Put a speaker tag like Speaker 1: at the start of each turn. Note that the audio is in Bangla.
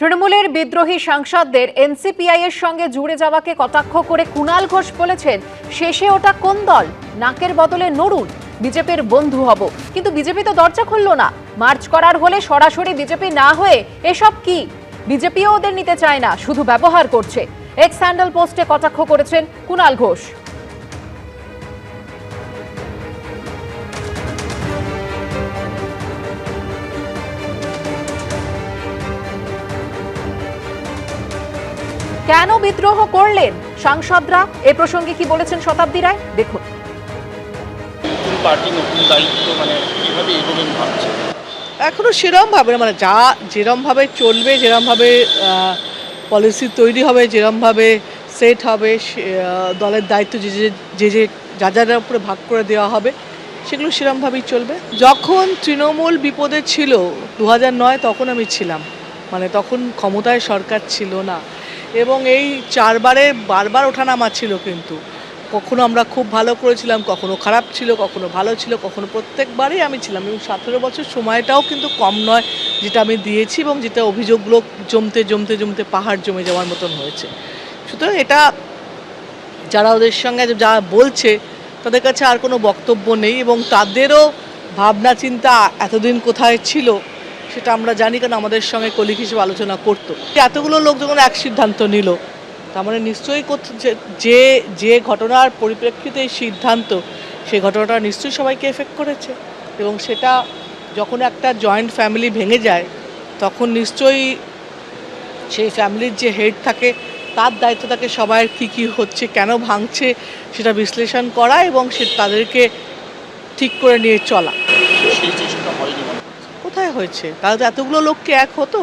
Speaker 1: তৃণমূলের বিদ্রোহী সাংসদদের এনসিপিআই এর সঙ্গে জুড়ে যাওয়াকে কটাক্ষ করে কুণাল ঘোষ বলেছেন, শেষে ওটা কোন দল? নাকের বদলে নড়ুন, বিজেপির বন্ধু হব। কিন্তু বিজেপি তো দরজা খুলল না। মার্চ করার হলে সরাসরি বিজেপি না হয়ে এসব কি? বিজেপিও ওদের নিতে চায় না, শুধু ব্যবহার করছে। এক্স হ্যান্ডেল পোস্টে কটাক্ষ করেছেন কুণাল ঘোষ। কেন বিদ্রোহ করলেন সাংসদরা, এ প্রসঙ্গে কি বলেছেন শতাব্দী রায়, দেখুন।
Speaker 2: নতুন পার্টি, নতুন দায়িত্ব, কিভাবে এগোবেন ভাবছেন?
Speaker 3: এখনো সেরকম ভাবে না, যেরকম ভাবে চলবে, যেরকম ভাবে পলিসি তৈরি হবে, যেরকম ভাবে সেট হবে, দলের দায়িত্ব যার উপরে ভাগ করে দেওয়া হবে, সেগুলো সেরকমভাবেই চলবে। যখন তৃণমূল বিপদে ছিল 2009, তখন আমি ছিলাম, তখন ক্ষমতায় সরকার ছিল না, এবং এই বারবার ওঠানামা ছিল। কিন্তু কখনো আমরা খুব ভালো করেছিলাম, কখনো খারাপ ছিল, কখনো ভালো ছিল, কখনো প্রত্যেকবারই আমি ছিলাম। এবং 17 বছর সময়টাও কিন্তু কম নয় যেটা আমি দিয়েছি, এবং যেটা অভিযোগগুলো জমতে জমতে জমতে পাহাড় জমে যাওয়ার মতন হয়েছে। সুতরাং এটা যারা ওদের সঙ্গে যা বলছে তাদের কাছে আর কোনো বক্তব্য নেই, এবং তাদেরও ভাবনা চিন্তা এতদিন কোথায় ছিল সেটা আমরা জানি, কারণ আমাদের সঙ্গে কলিগ হিসেবে আলোচনা করতো। এতগুলো লোক যখন এক সিদ্ধান্ত নিল, তার মানে নিশ্চয়ই যে ঘটনার পরিপ্রেক্ষিতে এই সিদ্ধান্ত, সেই ঘটনাটা নিশ্চয়ই সবাইকে এফেক্ট করেছে। এবং সেটা যখন একটা জয়েন্ট ফ্যামিলি ভেঙে যায়, তখন নিশ্চয়ই সেই ফ্যামিলির যে হেড থাকে, তার দায়িত্ব থাকে সবার কী হচ্ছে, কেন ভাঙছে, সেটা বিশ্লেষণ করা এবং তাদেরকে ঠিক করে নিয়ে চলা।
Speaker 2: সেই চেষ্টা হয়নি।
Speaker 3: কোথায় হয়েছে? তাহলে তো এতগুলো লোককে এক হতো।